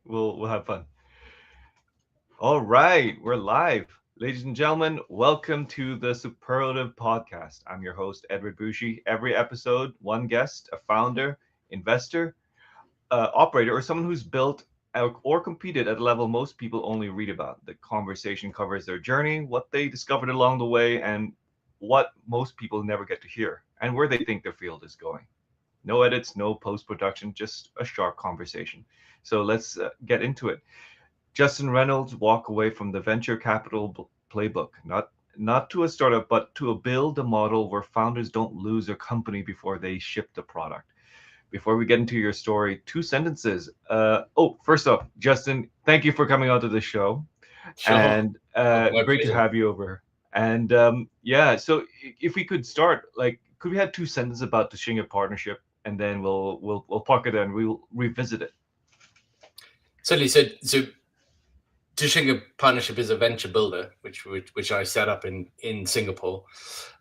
We'll have fun. All right, we're live. Ladies and gentlemen, welcome to the Superlative Podcast. I'm your host, Edward Bushi. Every episode, one guest, a founder, investor, operator, or someone who's built or competed at a level most people only read about. The conversation covers their journey, what they discovered along the way, and what most people never get to hear, and where they think their field is going. No edits, no post production, just a sharp conversation. So let's get into it. Justin Reynolds walk away from the venture capital playbook, not to a startup, but to a build a model where founders don't lose their company before they ship the product. Before we get into your story, two sentences. First off, Justin, thank you for coming onto the show, Sure. and My great to pleasure. have you over. And so if we could start, like, could we have two sentences about the Tashinga partnership, and then we'll park it and we'll revisit it. Certainly. So Tashinga Partnership is a venture builder, which I set up in Singapore,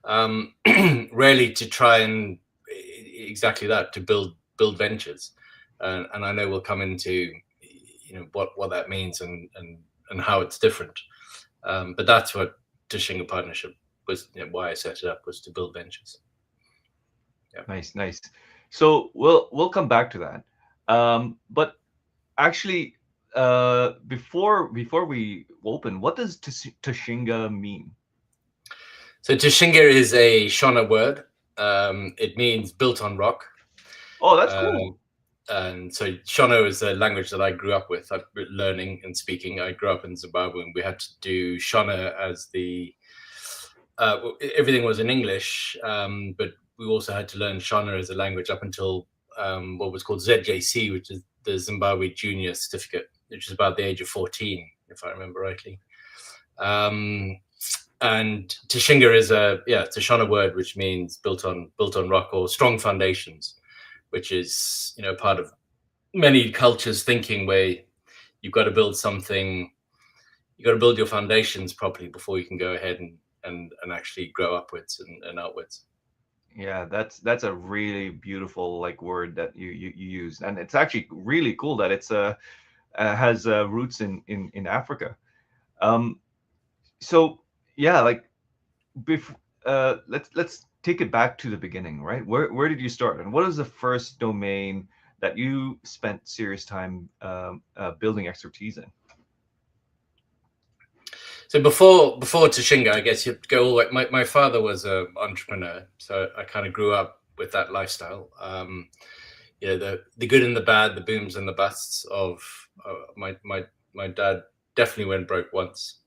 really to try and exactly that, to build ventures, and I know we'll come into what that means and how it's different, but that's what Tashinga Partnership was. Why I set it up was to build ventures. Yeah. Nice. So we'll come back to that. But actually, before we open, what does Tashinga mean? So Tashinga is a Shona word. It means built on rock. Oh, that's Um, cool. and so Shona is a language that I grew up with, learning and speaking. I grew up in Zimbabwe, and we had to do Shona as everything was in English, but we also had to learn Shona as a language up until what was called ZJC, which is the Zimbabwe Junior Certificate, which is about the age of 14, if I remember rightly. And Tashinga is it's a Shona word which means built on rock or strong foundations, which is part of many cultures' thinking, where you've got to build something, you've got to build your foundations properly before you can go ahead and actually grow upwards and outwards. Yeah, that's a really beautiful like word that you used, and it's actually really cool that it's has roots in Africa. Um, so yeah, like let's take it back to the beginning, right? Where did you start, and what is the first domain that you spent serious time building expertise in? So before Tashinga, I guess you'd go all the way. My father was an entrepreneur, so I kind of grew up with that lifestyle. The good and the bad, the booms and the busts of my dad definitely went broke once.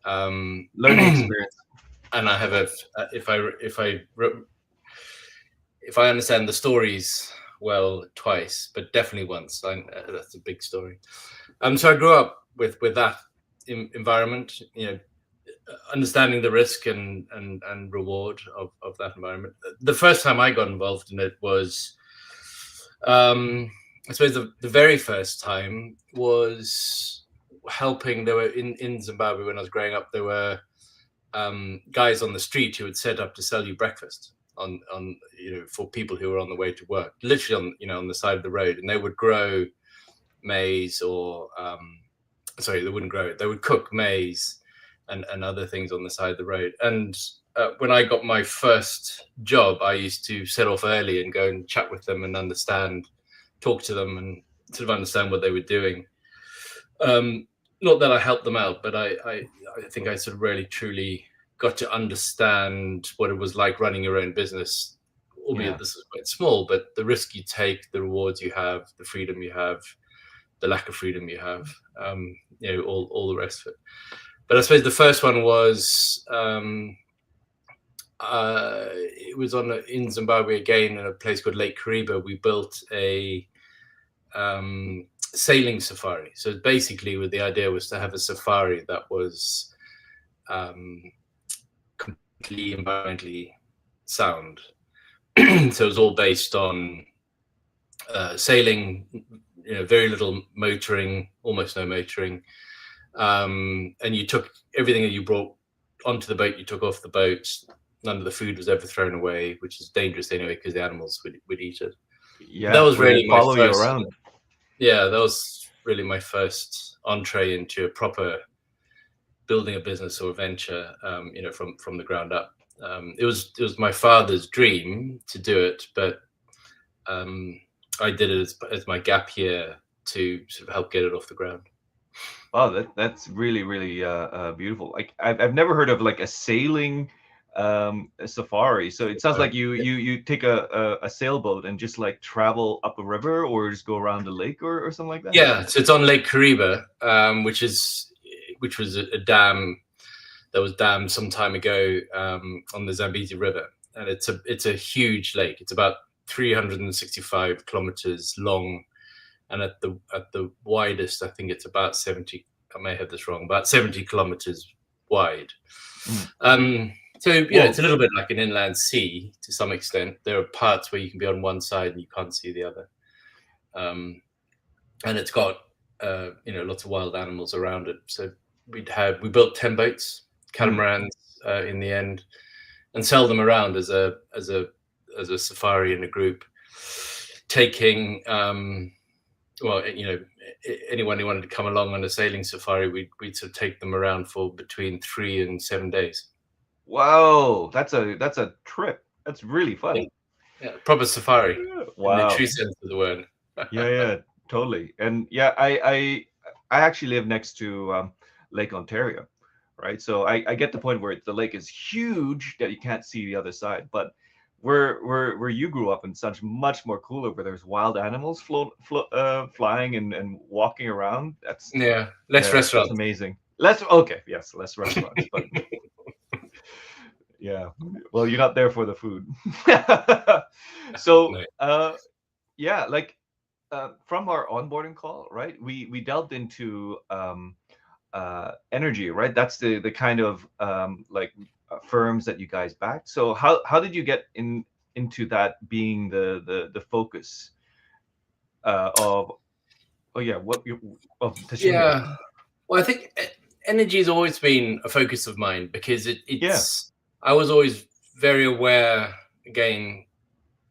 Learning experience. And I have if I understand the stories well, twice, but definitely once. That's a big story. So I grew up with that environment, understanding the risk and reward of that environment. The first time I got involved in it was, I suppose the very first time was helping. There were in Zimbabwe when I was growing up, there were guys on the street who would set up to sell you breakfast on for people who were on the way to work, literally on the side of the road, and they would grow maize or they wouldn't grow it. They would cook maize and other things on the side of the road. And when I got my first job, I used to set off early and go and chat with them and talk to them and sort of understand what they were doing. Not that I helped them out, but I think I sort of really truly got to understand what it was like running your own business, albeit this is quite small, but the risk you take, the rewards you have, the freedom you have, the lack of freedom you have, all the rest of it. But I suppose the first one was it was in Zimbabwe again, in a place called Lake Kariba. We built a sailing safari. So basically, the idea was to have a safari that was completely environmentally sound. So it was all based on sailing, very little motoring, almost no motoring. And you took everything that you brought onto the boat, you took off the boat. None of the food was ever thrown away, which is dangerous anyway, because the animals would eat it. Yeah, That was really my follow you first. around. Yeah, that was really my first entree into a proper building a business or a venture, from the ground up. It was my father's dream to do it, but I did it as my gap year to sort of help get it off the ground. Wow, that's really really beautiful. Like I've never heard of like a sailing a safari. So it sounds like you take a sailboat and just like travel up a river or just go around the lake or something like that. Yeah, so it's on Lake Kariba, which was a dam that was dammed some time ago on the Zambezi River, and it's a huge lake. It's about 365 kilometers long, and at the widest, I think it's about 70. I may have this wrong. About 70 kilometers wide. So it's a little bit like an inland sea to some extent. There are parts where you can be on one side and you can't see the other, and it's got lots of wild animals around it. So we built 10 boats, catamarans, in the end, and sell them around as a safari in a group, taking anyone who wanted to come along on a sailing safari, we'd sort of take them around for between 3 and 7 days. Wow, that's a trip. That's really fun. Yeah, proper safari. Wow. In the true sense of the word. Yeah, totally. And yeah, I actually live next to Lake Ontario, right? So I get the point where the lake is huge that you can't see the other side, but where you grew up in such much more cooler, where there's wild animals flying and walking around. That's less restaurants. That's amazing. Less restaurants, but yeah. Well, you're not there for the food. So yeah, like from our onboarding call, right? We delved into energy, right? That's the kind of firms that you guys backed. So how did you get into that being the focus of Tashinga? Yeah, well, I think energy has always been a focus of mine because it's I was always very aware, again,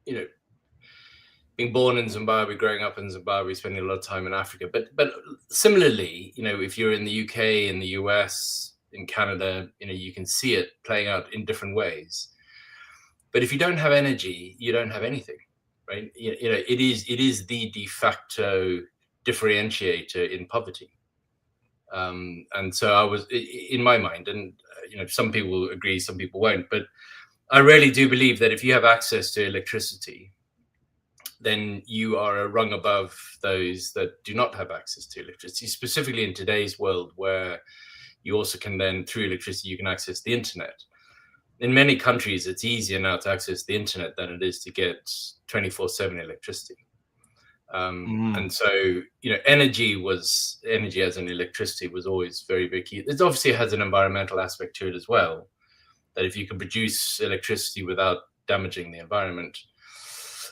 being born in Zimbabwe, growing up in Zimbabwe, spending a lot of time in Africa, but similarly, if you're in the UK, in the US, in Canada, you can see it playing out in different ways. But if you don't have energy, you don't have anything, right? It is the de facto differentiator in poverty. And so I was, in my mind, and some people agree, some people won't, but I really do believe that if you have access to electricity, then you are a rung above those that do not have access to electricity, specifically in today's world, where you also can then, through electricity, you can access the internet. In many countries, it's easier now to access the internet than it is to get 24/7 electricity. And so, energy as an electricity was always very, very key. It obviously has an environmental aspect to it as well, that if you can produce electricity without damaging the environment,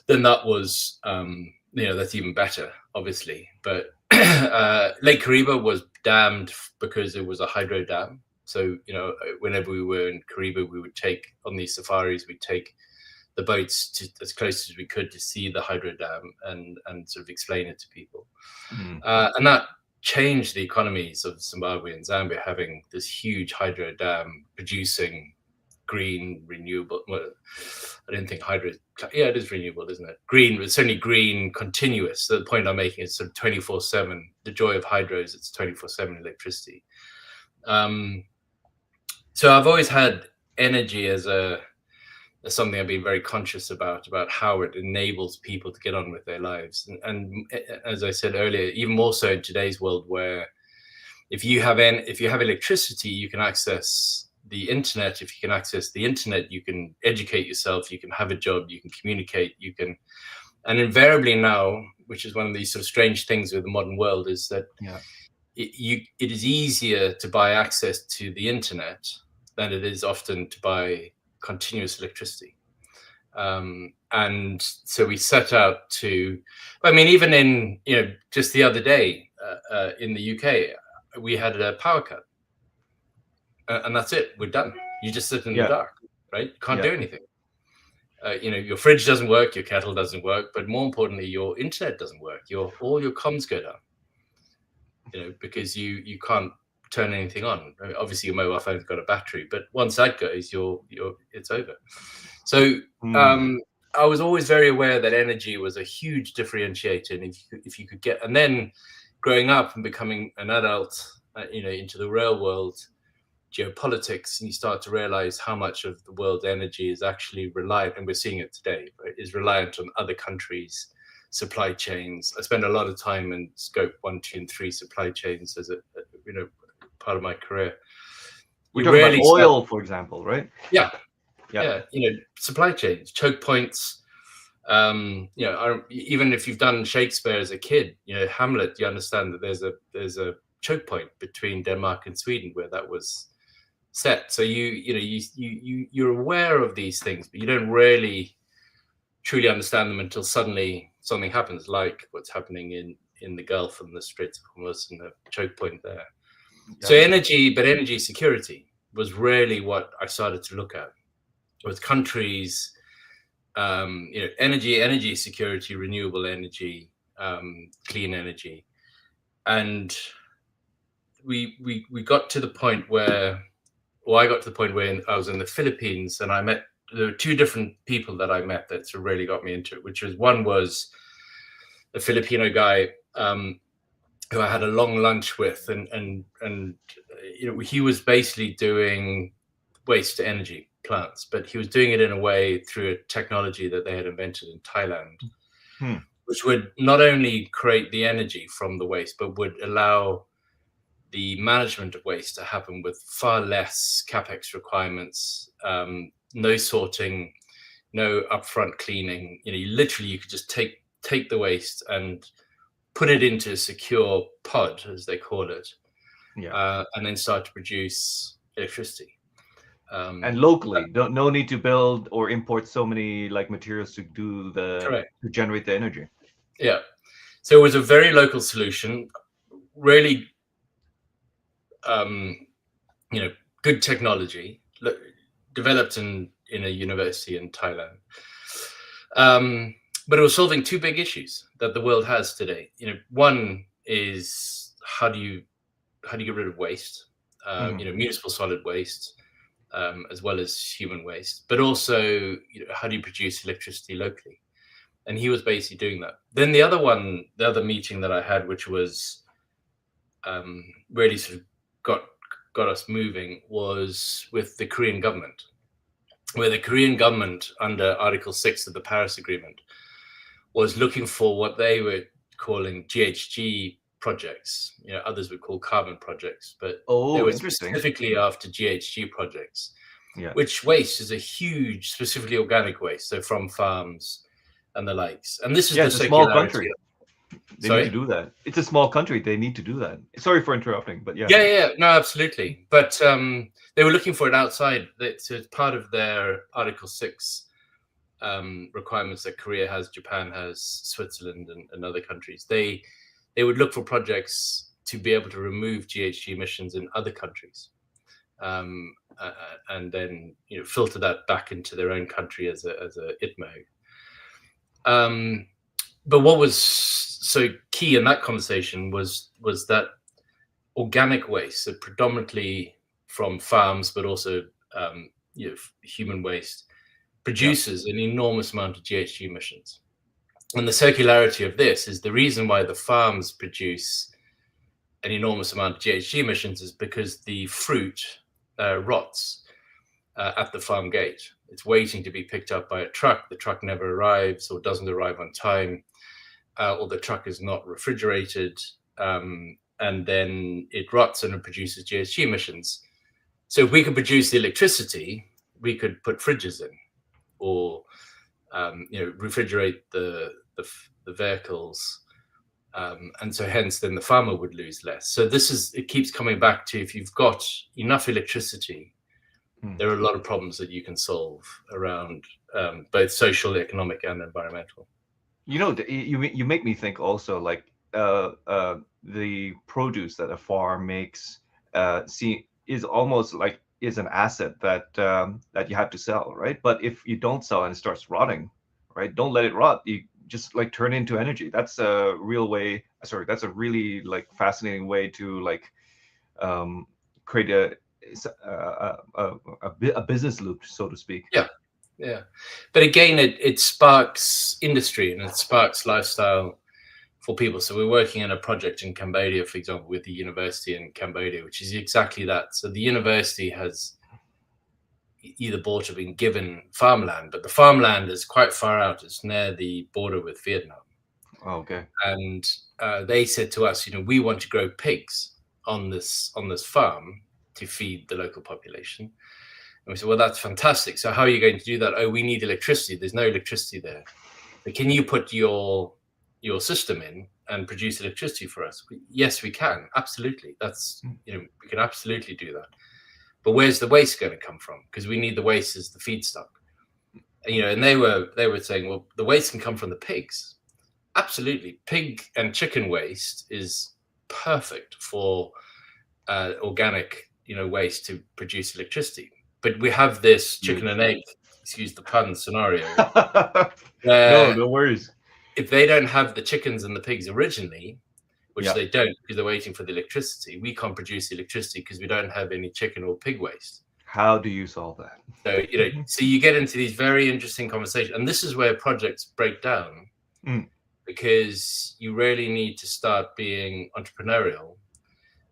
then that was, that's even better, obviously. But Lake Kariba was dammed because it was a hydro dam. So, whenever we were in Kariba, we would take, on these safaris, we'd take the boats to as close as we could to see the hydro dam and sort of explain it to people. And that changed the economies of Zimbabwe and Zambia, having this huge hydro dam producing green, renewable. Well, I didn't think hydro. Yeah, it is renewable, isn't it? Green. It's only green, continuous. So the point I'm making is sort of 24/7. The joy of hydro is it's 24/7 electricity. So I've always had energy as something I've been very conscious about how it enables people to get on with their lives. And as I said earlier, even more so in today's world, where if you have electricity, you can access the internet. If you can access the internet, you can educate yourself, you can have a job, you can communicate, and invariably now, which is one of these sort of strange things with the modern world, is that it is easier to buy access to the internet than it is often to buy continuous electricity. And so we set out to, even in, just the other day in the UK, we had a power cut. And that's it. We're done. You just sit in the dark, right? Can't do anything. Your fridge doesn't work, your kettle doesn't work, but more importantly, your internet doesn't work. All your comms go down. because you can't turn anything on. I mean, obviously, your mobile phone's got a battery, but once that goes, it's over. So Hmm. um, I was always very aware that energy was a huge differentiator, and if you could get, and then growing up and becoming an adult, into the real world, geopolitics, and you start to realize how much of the world's energy is actually reliant, and we're seeing it today, right, is reliant on other countries' supply chains. I spend a lot of time in scope 1, 2, and 3 supply chains as a part of my career. We're You talking about rarely start, oil, for example, right? yeah, Yeah. yeah, supply chains, choke points. Even if you've done Shakespeare as a kid, Hamlet, you understand that there's a choke point between Denmark and Sweden where that was set. So you're aware of these things, but you don't really truly understand them until suddenly something happens, like what's happening in the Gulf and the Straits of Hormuz and the choke point there. So Yeah. energy security was really what I started to look at with countries. Energy security, renewable energy, clean energy, and we got to the point where, well, I got to the point where I was in the Philippines, and there were two different people that I met that sort of really got me into it. One was a Filipino guy, who I had a long lunch with, and he was basically doing waste to energy plants, but he was doing it in a way through a technology that they had invented in Thailand, Hmm. which would not only create the energy from the waste, but would allow the management of waste to happen with far less capex requirements, no sorting, no upfront cleaning. You could just take the waste and put it into a secure pod, as they call it, Yeah. and then start to produce electricity. And Um, locally, don't no need to build or import so many like materials Correct. to generate the energy. Yeah. So it was a very local solution, really, um, good technology, developed in a university in Thailand. Um, but it was solving two big issues that the world has today. One is how do you get rid of waste, Hmm. municipal solid waste, as well as human waste, but also how do you produce electricity locally? And he was basically doing that. Then the other meeting that I had, which was really sort of got us moving, was with the Korean government, where the Korean government, under Article 6 of the Paris Agreement, was looking for what they were calling GHG projects. Others would call carbon projects, but they Oh, were interesting. specifically after GHG projects, Yeah. which waste is a huge, specifically organic waste, so from farms and the likes. And this is Yeah, the it's a small circularity. country. They need to Sorry? do that. It's a small country. They need to do that. Sorry for interrupting, but yeah. Yeah, no, absolutely. But they were looking for it outside. It's part of their Article 6 requirements that Korea has, Japan has, Switzerland, and other countries. They would look for projects to be able to remove GHG emissions in other countries, and then filter that back into their own country as a ITMO. But what was so key in that conversation was that organic waste, so predominantly from farms, but also human waste, Yeah. produces an enormous amount of GHG emissions. And the circularity of this is the reason why the farms produce an enormous amount of GHG emissions is because the fruit rots at the farm gate. It's waiting to be picked up by a truck. The truck never arrives or doesn't arrive on time, or the truck is not refrigerated, and then it rots and it produces GHG emissions. So if we could produce the electricity, we could put fridges in, or refrigerate the vehicles, and so hence then the farmer would lose less. So it keeps coming back to, if you've got enough electricity, Hmm. there are a lot of problems that you can solve around both social, economic, and environmental. You make me think also like the produce that a farm makes is almost like is an asset that you have to sell, right? But if you don't sell and it starts rotting, right? Don't let it rot. just like turn into energy. That's a real way. Sorry, that's a really like fascinating way to like um, create a business loop, so to speak. Yeah, yeah. But again, it sparks industry and it sparks lifestyle for people. So we're working on a project in Cambodia, for example, with the university in Cambodia, which is exactly that. So the university has either bought or been given farmland, but the farmland is quite far out. It's near the border with Vietnam. Okay. And they said to us, we want to grow pigs on this farm to feed the local population. And we said, well, that's fantastic. So how are you going to do that? Oh, we need electricity. There's no electricity there. But can you put your system in and produce electricity for us? Yes, we can. Absolutely. That's we can absolutely do that. But where's the waste going to come from? Because we need the waste as the feedstock. And they were saying, well, the waste can come from the pigs. Absolutely. Pig and chicken waste is perfect for organic, waste to produce electricity. But we have this chicken Huge. and egg, excuse the pun, scenario No, where no worries. if they don't have the chickens and the pigs originally, which Yeah. they don't because they're waiting for the electricity, we can't produce electricity because we don't have any chicken or pig waste. How do you solve that? So, so you get into these very interesting conversations. And this is where projects break down Mm. because you really need to start being entrepreneurial.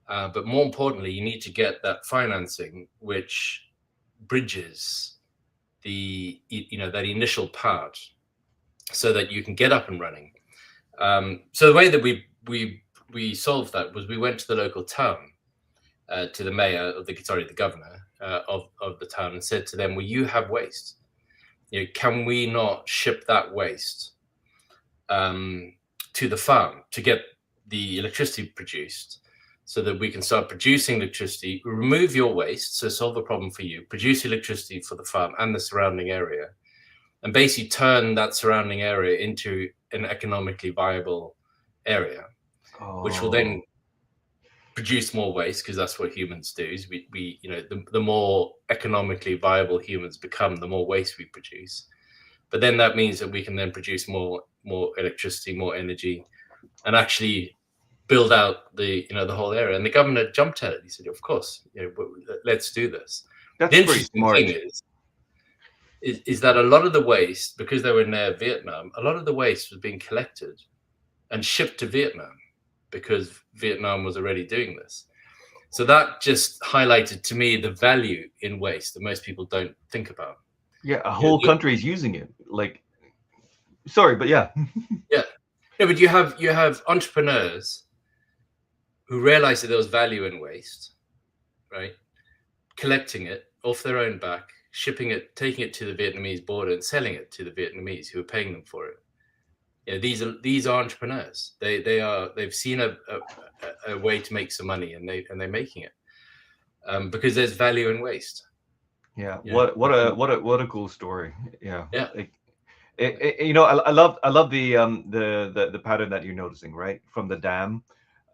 But more importantly, you need to get that financing, which bridges that initial part so that you can get up and running. So the way that we solved that was we went to the local town, to the mayor of the governor of the town, and said to them, well, you have waste. Can we not ship that waste to the farm to get the electricity produced so that we can start producing electricity, remove your waste, so solve a problem for you, produce electricity for the farm and the surrounding area, and basically turn that surrounding area into an economically viable area, which will then Oh, produce more waste because that's what humans do. Is we the more economically viable humans become, the more waste we produce. But then that means that we can then produce more electricity, more energy, and actually build out the whole area. And the governor jumped at it. He said, "Of course, let's do this." The that's pretty interesting thing smart. is that a lot of the waste, because they were near Vietnam, a lot of the waste was being collected and shipped to Vietnam because Vietnam was already doing this. So that just highlighted to me the value in waste that most people don't think about. Yeah, a You whole know, country is using it. Like, sorry, but yeah. yeah, no, but you have entrepreneurs who realized that there was value in waste, right? Collecting it off their own back, shipping it, taking it to the Vietnamese border, and selling it to the Vietnamese who are paying them for it. These are entrepreneurs. They've seen a way to make some money, and they're making it because there's value in waste. Yeah, You know, what a cool story. Yeah, yeah, like I love the pattern that you're noticing, right? From the dam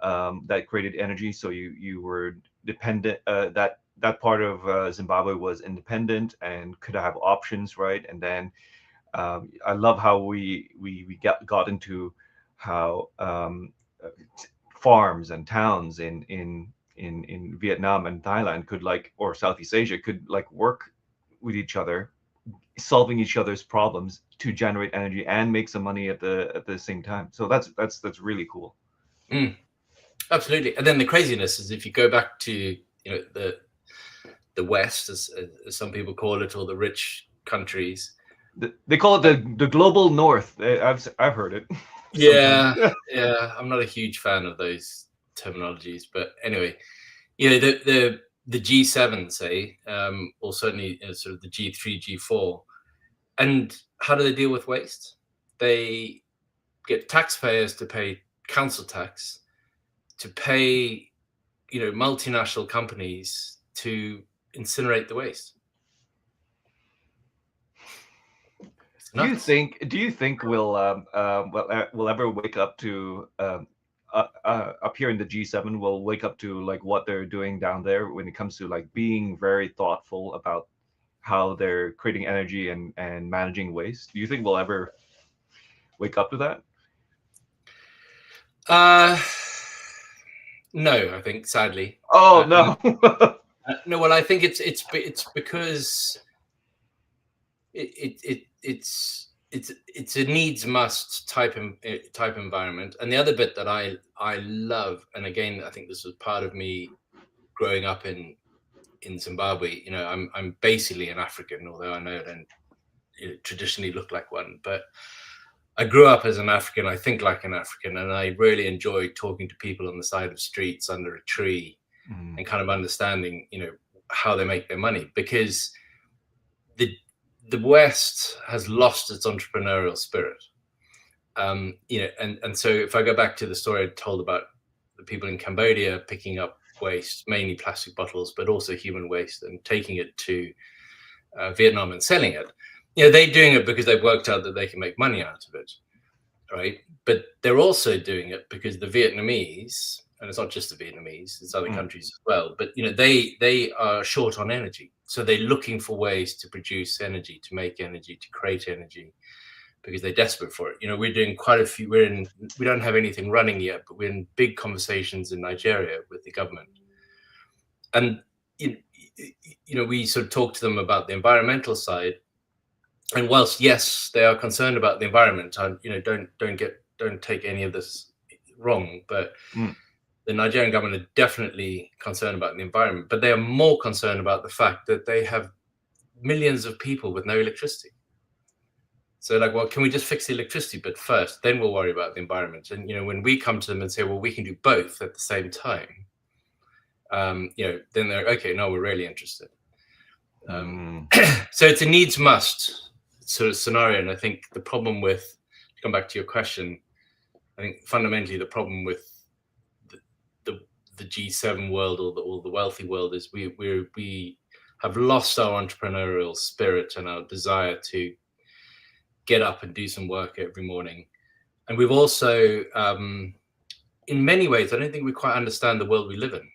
that created energy, so you were dependent. That part of Zimbabwe was independent and could have options, right? And then I love how we got into how farms and towns in Vietnam and Thailand could like, or Southeast Asia could like work with each other, solving each other's problems to generate energy and make some money at the same time. So that's really cool. mm, absolutely. And then the craziness is if you go back to the West, as some people call it, or the rich countries. They call it the global north. I've heard it sometimes. Yeah, yeah. I'm not a huge fan of those terminologies, but anyway, the G7, say, or certainly sort of the G3, G4, and how do they deal with waste? They get taxpayers to pay council tax, to pay multinational companies to incinerate the waste. It's nuts. Do you think we'll ever wake up to up here in the G7 will wake up to like what they're doing down there when it comes to like being very thoughtful about how they're creating energy and managing waste? Do you think we'll ever wake up to that? Uh, no, I think sadly. Oh And, no. no, well, I think it's because it's a needs must type environment. And the other bit that I love, and again, I think this was part of me growing up in Zimbabwe. I'm basically an African, although I know I don't traditionally look like one, but I grew up as an African. I think like an African, and I really enjoy talking to people on the side of streets under a tree and kind of understanding, how they make their money, because the West has lost its entrepreneurial spirit. And so if I go back to the story I told about the people in Cambodia picking up waste, mainly plastic bottles, but also human waste, and taking it to Vietnam and selling it, they're doing it because they've worked out that they can make money out of it, right? But they're also doing it because the Vietnamese, and it's not just the Vietnamese, it's other countries as well, but they are short on energy, so they're looking for ways to produce energy, to make energy, to create energy, because they're desperate for it. We're doing quite a few. We don't have anything running yet, but we're in big conversations in Nigeria with the government, and we sort of talk to them about the environmental side. And whilst yes, they are concerned about the environment, don't take any of this wrong, but the Nigerian government are definitely concerned about the environment, but they are more concerned about the fact that they have millions of people with no electricity. So like, well, can we just fix the electricity bit first? Then we'll worry about the environment. And, when we come to them and say, well, we can do both at the same time, then they're, okay, no, we're really interested. So it's a needs must sort of scenario. And I think the problem with, to come back to your question, I think fundamentally the problem with the G7 world or the wealthy world is we have lost our entrepreneurial spirit and our desire to get up and do some work every morning. And we've also, in many ways, I don't think we quite understand the world we live in.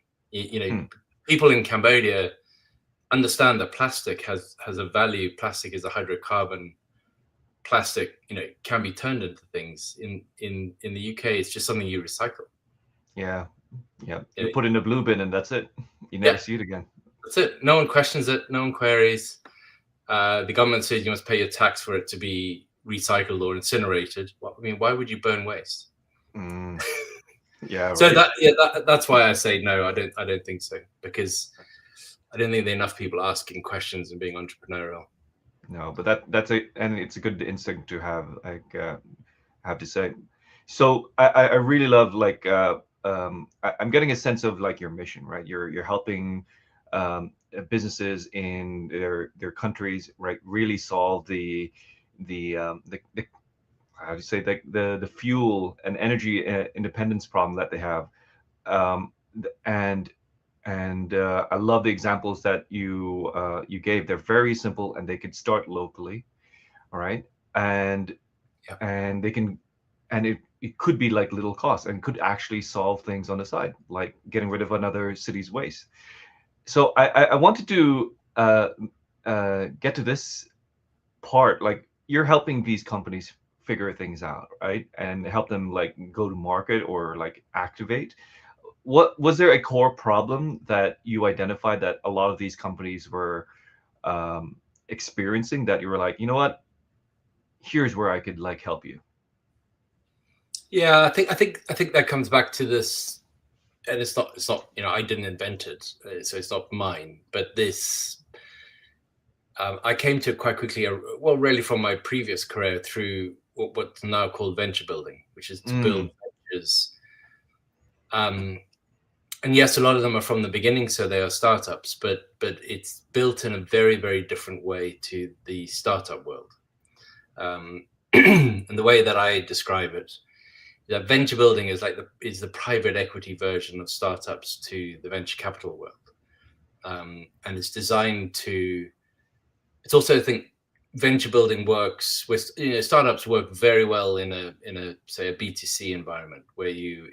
People in Cambodia understand that plastic has a value. Plastic is a hydrocarbon. Plastic, can be turned into things. In the UK, it's just something you recycle. Yeah. You put in a blue bin and that's it. You never see it again. That's it. No one questions it. No one queries. The government says you must pay your tax for it to be recycled or incinerated. Why would you burn waste? Yeah. So that's why I say no. I don't think so, because I don't think there are enough people asking questions and being entrepreneurial. No, but and it's a good instinct to have. Like, I have to say. So I really love I'm getting a sense of like your mission, right? You're helping businesses in their countries, right? Really solve the how do you say, the fuel and energy independence problem that they have. And I love the examples that you gave. They're very simple and they could start locally, all right? And they can, and it could be like little costs and could actually solve things on the side, like getting rid of another city's waste. So I wanted to get to this part. Like, you're helping these companies figure things out, right? And help them like go to market or like activate. What was there a core problem that you identified that a lot of these companies were experiencing, that you were like, you know what, here's where I could like help you? Yeah, I think that comes back to this, and it's not I didn't invent it, so it's not mine. But this, I came to it quite quickly. Well, really from my previous career through what's now called venture building, which is to build ventures. And yes, a lot of them are from the beginning, so they are startups, but it's built in a very, very different way to the startup world. And the way that I describe it, that venture building is is the private equity version of startups to the venture capital world, and it's designed to. It's also, I think, venture building works with startups work very well in a say a B2C environment where you're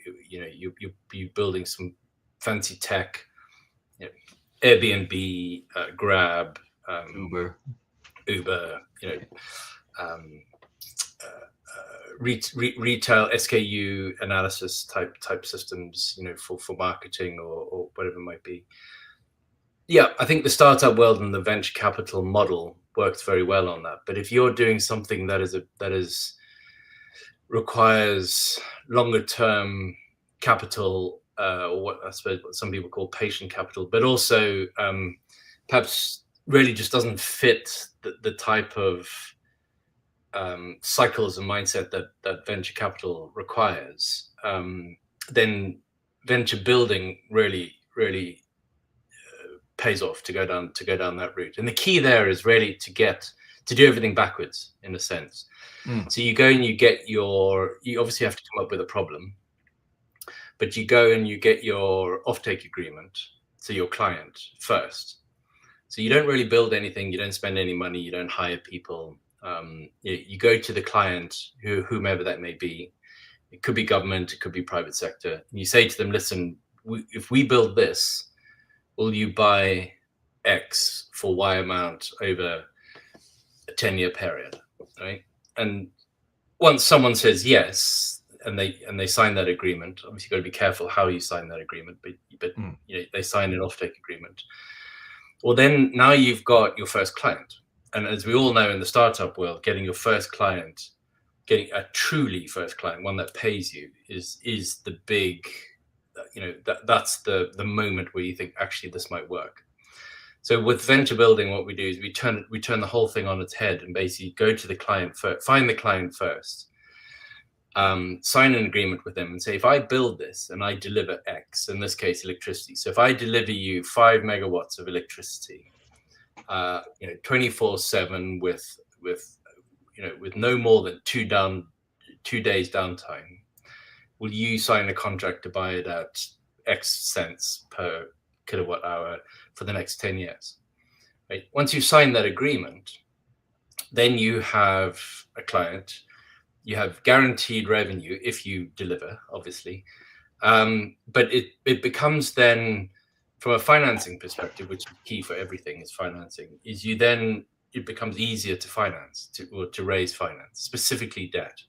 building some fancy tech, Airbnb, Grab, Uber, Uber, retail SKU analysis type systems, for marketing or whatever it might be. Yeah, I think the startup world and the venture capital model works very well on that. But if you're doing something that requires longer term capital, or what I suppose what some people call patient capital, but also perhaps really just doesn't fit the type of cycles and mindset that venture capital requires, then venture building really pays off to go down that route. And the key there is really to do everything backwards, in a sense. So you go and you obviously have to come up with a problem, but you go and you get your offtake agreement to your client first. So you don't really build anything, you don't spend any money, you don't hire people. You go to the client, whomever that may be. It could be government, it could be private sector. And you say to them, listen, if we build this, will you buy X for Y amount over a 10-year period, right? And once someone says yes, and they sign that agreement, obviously you've got to be careful how you sign that agreement, but they sign an offtake agreement. Well, then now you've got your first client. And as we all know in the startup world, getting your first client, getting a truly first client, one that pays you, is the big, that's the moment where you think, actually, this might work. So with venture building, what we do is we turn the whole thing on its head and basically go to the client first, find the client first, sign an agreement with them and say, if I build this and I deliver X, in this case, electricity. So if I deliver you 5 megawatts of electricity, 24/7 with no more than 2 days downtime, will you sign a contract to buy it at X cents per kilowatt hour for the next 10 years? Right? Once you sign that agreement, then you have a client, you have guaranteed revenue if you deliver, obviously. But it becomes then, from a financing perspective, which is key for everything is financing, it becomes easier to finance, to raise finance, specifically debt.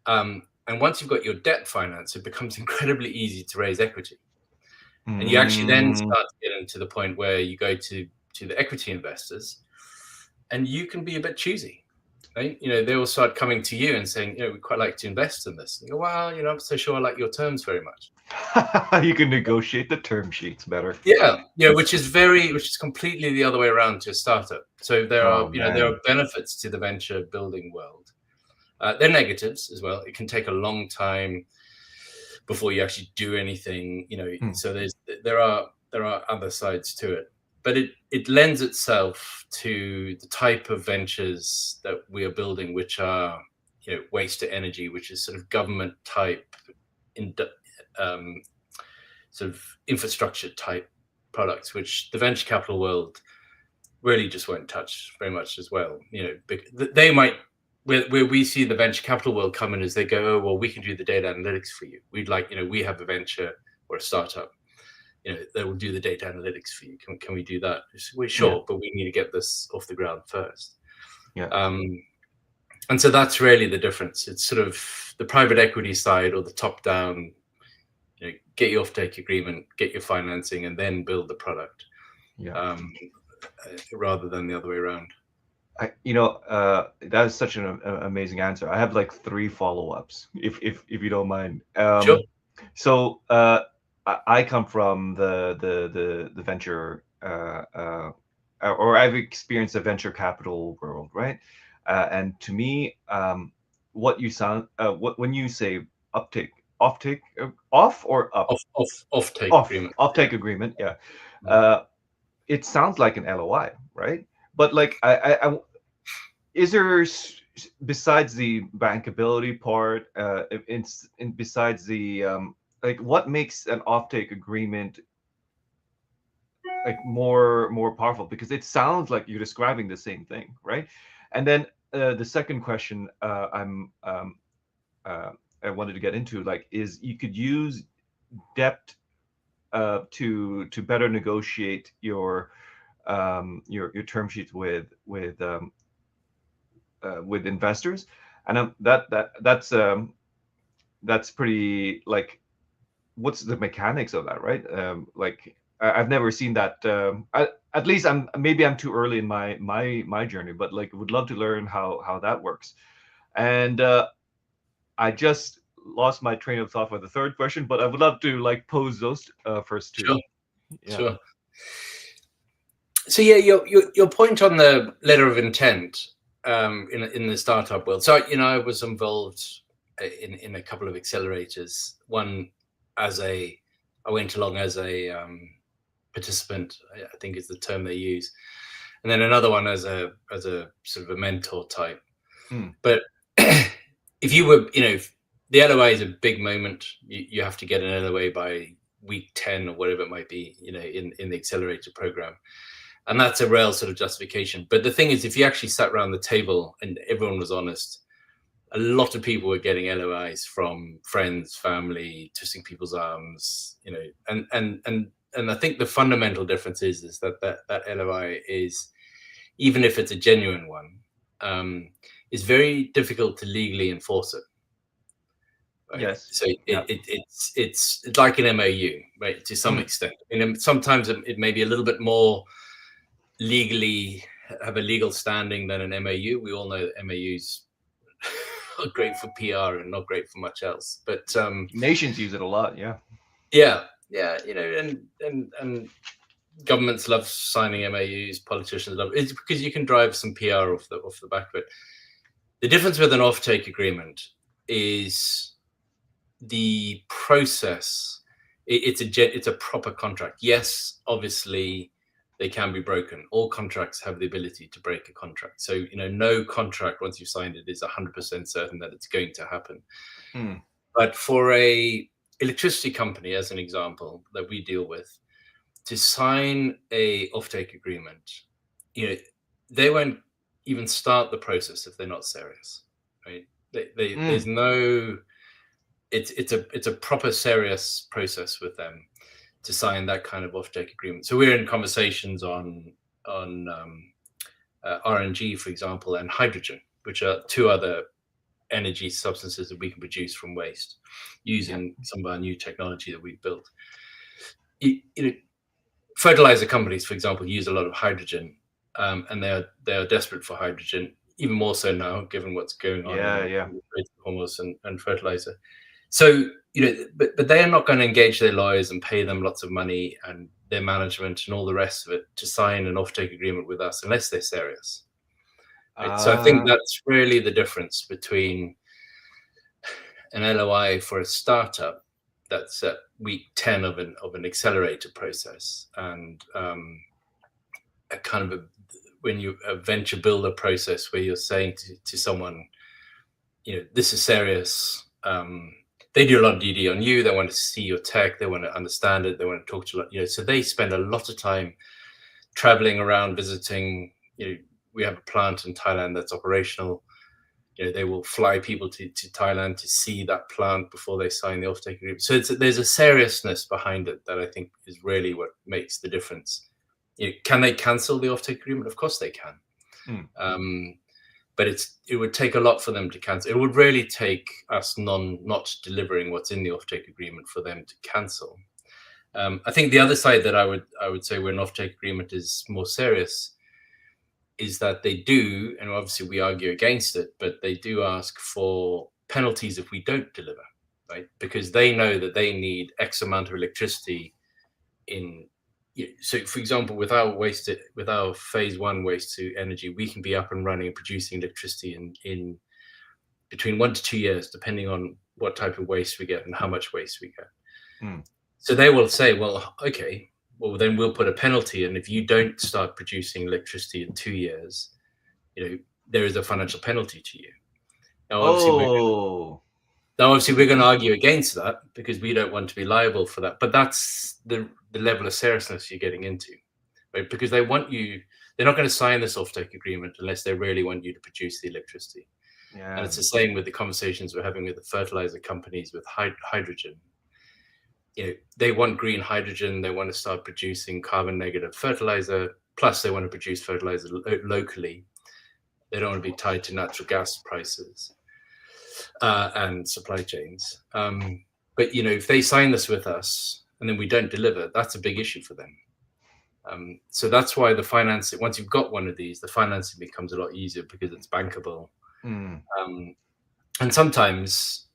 And once you've got your debt finance, it becomes incredibly easy to raise equity. And you actually then start to get into the point where you go to the equity investors, and you can be a bit choosy. Right? They will start coming to you and saying, we'd quite like to invest in this. And you go, well, I'm not so sure I like your terms very much. You can negotiate the term sheets better. Yeah, which is completely the other way around to a startup. So there are benefits to the venture building world. There are negatives as well. It can take a long time before you actually do anything. So there are other sides to it. But it lends itself to the type of ventures that we are building, which are waste to energy, which is sort of government type, sort of infrastructure type products, which the venture capital world really just won't touch very much as well. They might, where we see the venture capital world come in, is they go, oh, well, we can do the data analytics for you. We'd like, we have a venture or a startup. They will do the data analytics for you. Can we do that? We're sure, but we need to get this off the ground first. Yeah. And so that's really the difference. It's sort of the private equity side, or the top down, get your offtake agreement, get your financing, and then build the product. Yeah. Rather than the other way around. That is such an amazing answer. I have like 3 follow-ups, if you don't mind. Sure. So I come from the venture, or I've experienced the venture capital world, right? And to me, when you say offtake, off or up? Offtake agreement. Offtake agreement, yeah. It sounds like an LOI, right? But like, is there, besides the bankability part, besides the like, what makes an offtake agreement like more powerful? Because it sounds like you're describing the same thing, right? And then the second question I wanted to get into, like, is you could use debt to better negotiate your term sheets with investors. And that's pretty like, what's the mechanics of that, right? Like I've never seen that. At least I'm too early in my journey, but like would love to learn how that works. And I just lost my train of thought for the third question, but I would love to like pose those first two. Sure, Yeah. sure. So yeah, your point on the letter of intent in the startup world. So I was involved in a couple of accelerators. One I went along as a participant, I think is the term they use, and then another one as a sort of a mentor type. Mm. But if you were, the LOA is a big moment. You have to get an LOA by week 10 or whatever it might be, in the accelerator program. And that's a real sort of justification. But the thing is, if you actually sat around the table and everyone was honest, a lot of people were getting LOIs from friends, family, twisting people's arms, and I think the fundamental difference is that LOI is, even if it's a genuine one, is very difficult to legally enforce it. Right. Yes. So Yeah. it's like an MOU, right, to some Mm. extent. And sometimes it may be a little bit more legally have a legal standing than an MOU. We all know that MOUs are great for PR and not great for much else. But Nations use it a lot. Yeah. yeah, and governments love signing MOUs. Politicians love it's because you can drive some PR off the back of it. The difference with an offtake agreement is the process. It's a proper contract. Yes, obviously they can be broken. All contracts have the ability to break a contract. So no contract once you've signed it is 100% certain that it's going to happen. Mm. But for a electricity company, as an example that we deal with, to sign a offtake agreement, they won't even start the process if they're not serious, right? Mm. There's no. It's a proper serious process with them to sign that kind of offtake agreement. So we're in conversations on RNG, for example, and hydrogen, which are two other energy substances that we can produce from waste Yeah. using some of our new technology that we've built. Fertilizer companies, for example, use a lot of hydrogen, and they are desperate for hydrogen, even more so now, given what's going on Yeah. in Yeah. hormones and fertilizer. So but they are not going to engage their lawyers and pay them lots of money and their management and all the rest of it to sign an offtake agreement with us unless they're serious. Right? So I think Uh, that's really the difference between an LOI for a startup that's at week 10 of an accelerator process, and a kind of when you a venture builder process where you're saying to someone, this is serious. They do a lot of DD on you. They want to see your tech. They want to understand it. They want to talk to you. So they spend a lot of time traveling around, visiting. We have a plant in Thailand that's operational. They will fly people to Thailand to see that plant before they sign the offtake agreement. So there's a seriousness behind it that I think is really what makes the difference. Can they cancel the offtake agreement? Of course they can. mm. But it would take a lot for them to cancel. It would really take us not delivering what's in the offtake agreement for them to cancel. I think the other side that I would say where an offtake agreement is more serious is that they do, and obviously we argue against it, but they do ask for penalties if we don't deliver, right? Because they know that they need X amount of electricity in. So, for example, with our phase one waste to energy, we can be up and running and producing electricity in between 1 to 2 years, depending on what type of waste we get and how much waste we get. Mm. So they will say, well, okay, well, then we'll put a penalty. And if you don't start producing electricity in 2 years, there is a financial penalty to you. Now, Oh. obviously, we're going to argue against that because we don't want to be liable for that. But that's the level of seriousness you're getting into, right? Because they want you. They're not going to sign this offtake agreement unless they really want you to produce the electricity. And Yeah. it's the same with the conversations we're having with the fertilizer companies with hydrogen. They want green hydrogen. They want to start producing carbon negative fertilizer. Plus, they want to produce fertilizer locally. They don't want to be tied to natural gas prices. and supply chains. But if they sign this with us and then we don't deliver, that's a big issue for them. So that's why the financing, once you've got one of these, the financing becomes a lot easier because it's bankable. Mm. And sometimes,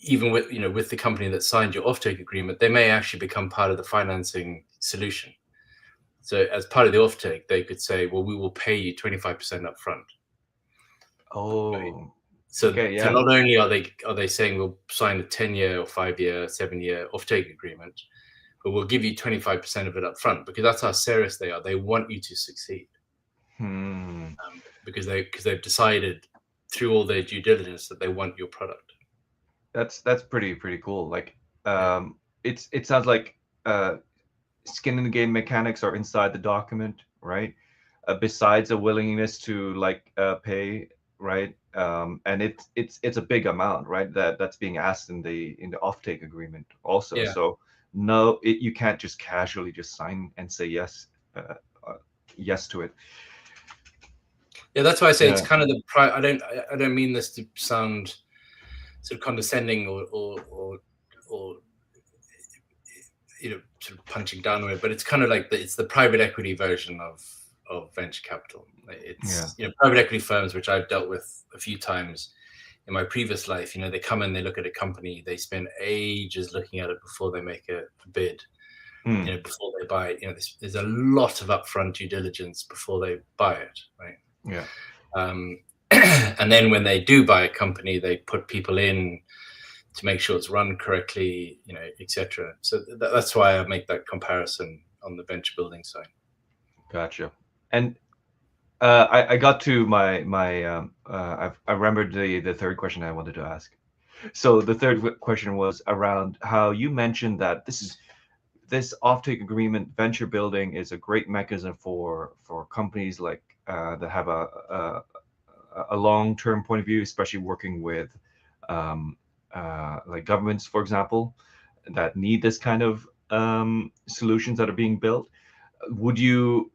even with the company that signed your offtake agreement, they may actually become part of the financing solution. So as part of the offtake, they could say, well, we will pay you 25% up front. Right? Oh, So, okay, so yeah. not only are they saying we'll sign a 10-year or 5-year, 7-year offtake agreement, but we'll give you 25% of it up front, because that's how serious they are. They want you to succeed, because they've decided through all their due diligence that they want your product. That's pretty cool. Like, Yeah. it sounds like skin in the game mechanics are inside the document, right? Besides a willingness to like pay, right? And it's a big amount, right? That's being asked in the offtake agreement also. Yeah. So no, you can't just casually just sign and say yes, uh, uh, yes to it. Yeah, that's why I say it's Yeah. kind of I don't mean this to sound sort of condescending or sort of punching down on it, but it's kind of like it's the private equity version of venture capital. Yeah. It's private equity firms, which I've dealt with a few times in my previous life. They come in, they look at a company, they spend ages looking at it before they make a bid. Mm. Before they buy it, there's a lot of upfront due diligence before they buy it, right? Yeah. And then when they do buy a company, they put people in to make sure it's run correctly, etc. So that's why I make that comparison on the venture building side. Gotcha. And I got to my I remembered the third question I wanted to ask. So the third question was around how you mentioned that this offtake agreement venture building is a great mechanism for companies like that have a long term point of view, especially working with um, like governments, for example, that need this kind of solutions that are being built. Would you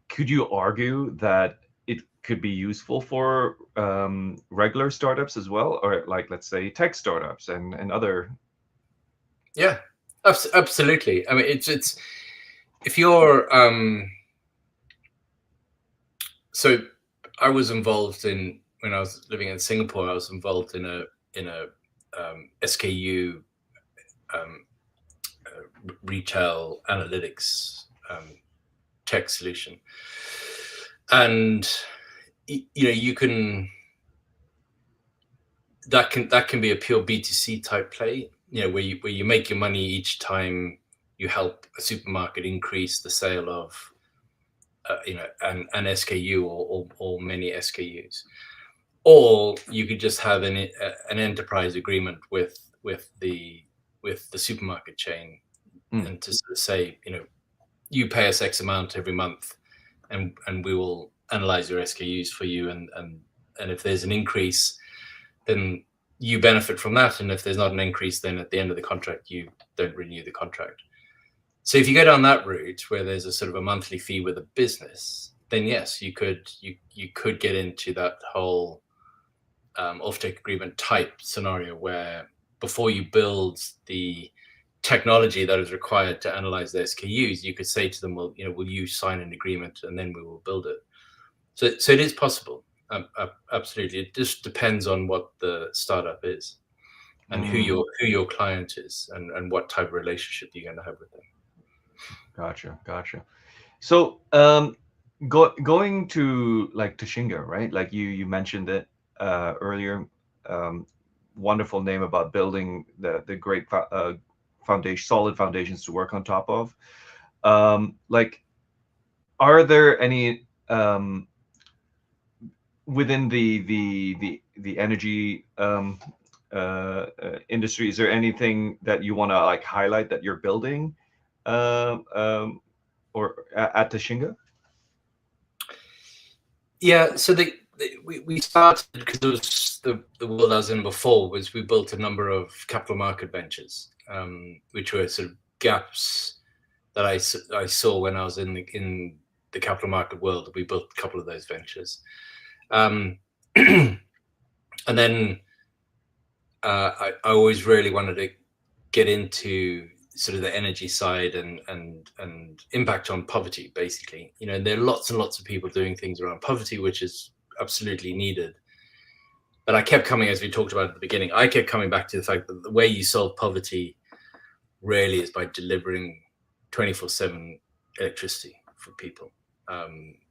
could you argue that it could be useful for regular startups as well, or like let's say tech startups and other? Yeah, absolutely. I mean, it's if you're so I was involved in, when I was living in Singapore, I was involved in a SKU retail analytics tech solution, and you can that can be a pure B2C type play, where you make your money each time you help a supermarket increase the sale of an SKU or many SKUs. Or you could just have an enterprise agreement with the supermarket chain, and to sort of say, you pay us X amount every month, and we will analyze your SKUs for you, and if there's an increase, then you benefit from that, and if there's not an increase, then at the end of the contract you don't renew the contract. So if you go down that route where there's a sort of a monthly fee with a business, then yes, you could get into that whole offtake agreement type scenario, where before you build the technology that is required to analyze the SKUs, you could say to them, well, will you sign an agreement and then we will build it. So it is possible. Absolutely. It just depends on what the startup is and who your client is, and what type of relationship you're going to have with them. Gotcha. So going to like Tashinga, right? Like you mentioned it earlier. Um, Wonderful name about building the great foundation, solid foundations to work on top of. Like, are there any within the energy industry? Is there anything that you want to like highlight that you're building, um, um, or at Tashinga? Yeah, so we started, because it was the world I was in before, was we built a number of capital market ventures, which were sort of gaps that I saw when I was in the capital market world. We built a couple of those ventures. And then I always really wanted to get into sort of the energy side and impact on poverty, basically. And there are lots and lots of people doing things around poverty, which is absolutely needed. But I kept coming, as we talked about at the beginning, I kept coming back to the fact that the way you solve poverty really is by delivering 24/7 electricity for people,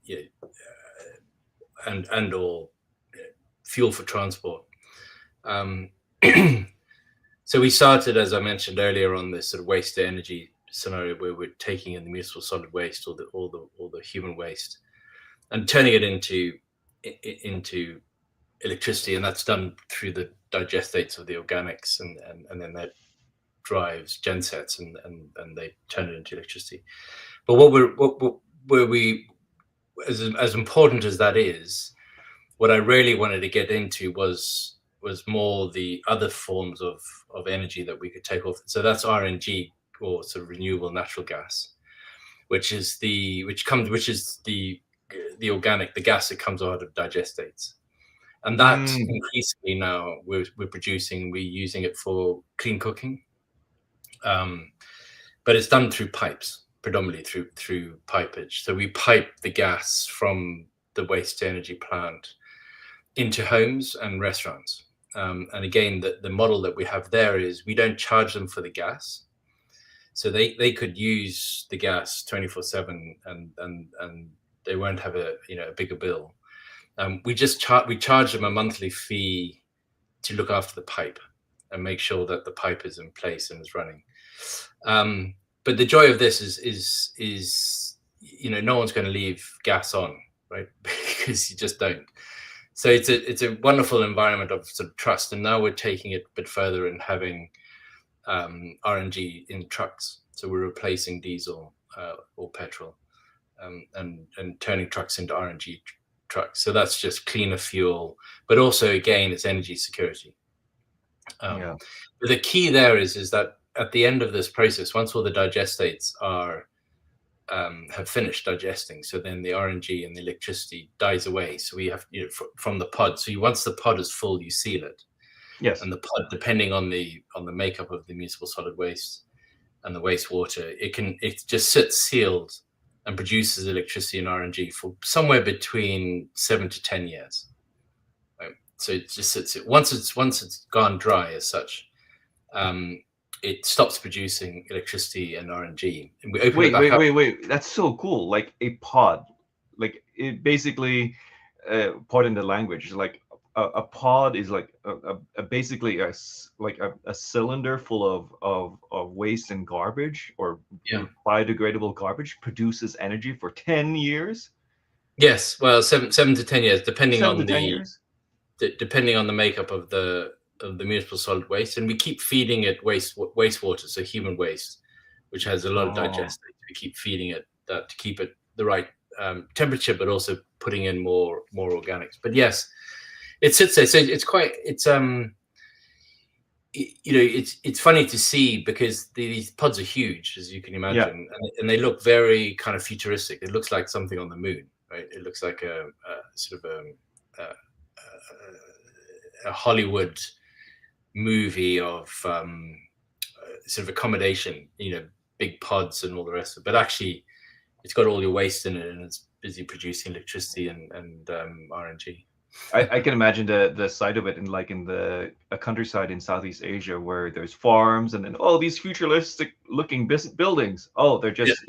yeah, and or fuel for transport. Um, so we started, as I mentioned earlier, on this sort of waste to energy scenario where we're taking in the municipal solid waste or the human waste and turning it into electricity, and that's done through the digestates of the organics, and then that drives gensets, and they turn it into electricity. But where we as important as that is, what I really wanted to get into was more the other forms of energy that we could take off. So that's RNG, or sort of renewable natural gas, which is the organic, the gas that comes out of digestates. And that Mm, increasingly now we're using it for clean cooking. But it's done through pipes, predominantly through pipage. So we pipe the gas from the waste to energy plant into homes and restaurants. And again, the model that we have there is we don't charge them for the gas, so they could use the gas 24/7, and they won't have a bigger bill. We charge them a monthly fee to look after the pipe and make sure that the pipe is in place and is running. But the joy of this is no one's going to leave gas on, right? Because you just don't. So it's a wonderful environment of sort of trust. And now we're taking it a bit further and having RNG in trucks. So we're replacing diesel or petrol, and turning trucks into RNG trucks. So that's just cleaner fuel, but also again it's energy security. yeah. But the key there is that at the end of this process, once all the digestates have finished digesting, so then the RNG and the electricity dies away. So we have from the pod. So once the pod is full, you seal it, Yes. and the pod, depending on the makeup of the municipal solid waste and the wastewater, it just sits sealed and produces electricity and RNG for somewhere between 7 to 10 years. Right? So it just sits. Once it's gone dry as such, it stops producing electricity and RNG, and we open it Wait, back wait, up. wait, wait. That's so cool. Like a pod. Like it basically, pardon the language, like a pod is like basically like a cylinder full of waste and garbage or Yeah. biodegradable garbage produces energy for 10 years, Yes. Well, 7 to 10 years, depending 7 to on 10 the years. makeup of the municipal solid waste, and we keep feeding it wastewater, so human waste, which has a lot of Oh, digestate. We keep feeding it that to keep it the right temperature, but also putting in more organics. But yes, it sits there. So it's quite it's funny to see because these pods are huge, as you can yeah. imagine, and they look very kind of futuristic. It looks like something on the moon, right? It looks like a sort of a Hollywood movie of sort of accommodation, big pods and all the rest of it. But actually, it's got all your waste in it, and it's busy producing electricity and RNG. I can imagine the side of it in like in the a countryside in Southeast Asia where there's farms and then oh these futuristic looking buildings. Oh, they're Yeah, just,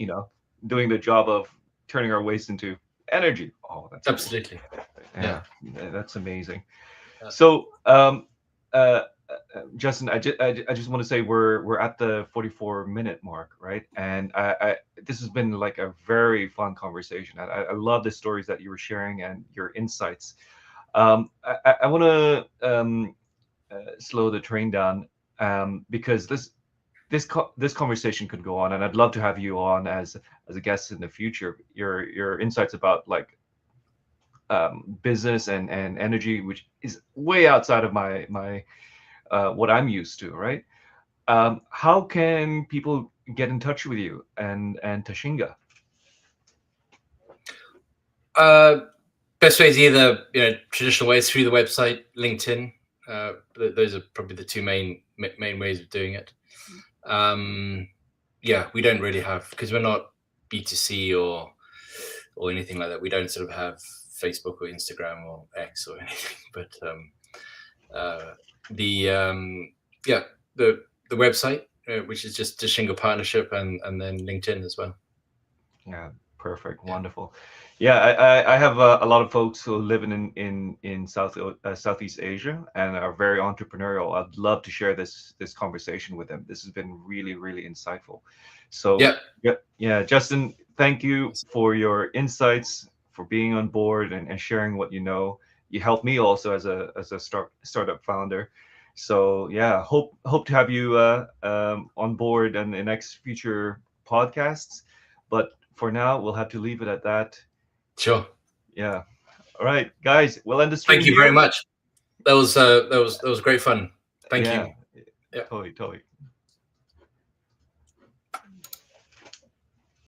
doing the job of turning our waste into energy. Oh, that's cool. absolutely. Yeah. Yeah, that's amazing. Uh, So, Justin, I just want to say we're at the 44-minute mark, right? And this has been like a very fun conversation. I love the stories that you were sharing and your insights. I want to slow the train down, because this conversation could go on, and I'd love to have you on as a guest in the future. Your insights about like business and energy, which is way outside of my what I'm used to, right? How can people get in touch with you and Tashinga? uh, Best way is either traditional ways through the website, LinkedIn. Those are probably the two main ways of doing it. Yeah, we don't really have, because we're not B2C or anything like that. We don't sort of have Facebook or Instagram or X or anything. But the website, which is just Tashinga Partnership, and then LinkedIn as well. Yeah, perfect, wonderful. Yeah, I have a lot of folks who live in Southeast Asia and are very entrepreneurial. I'd love to share this conversation with them. This has been really, really insightful. So Yeah. yeah, Justin, thank you for your insights, for being on board and sharing what you know. You helped me also as a startup founder. So yeah, hope to have you on board in the next future podcasts. But for now, we'll have to leave it at that. Sure. Yeah. All right, guys, we'll end the stream Thank you very here. much. That was great fun. Thank Yeah, you. Yeah. totally, totally.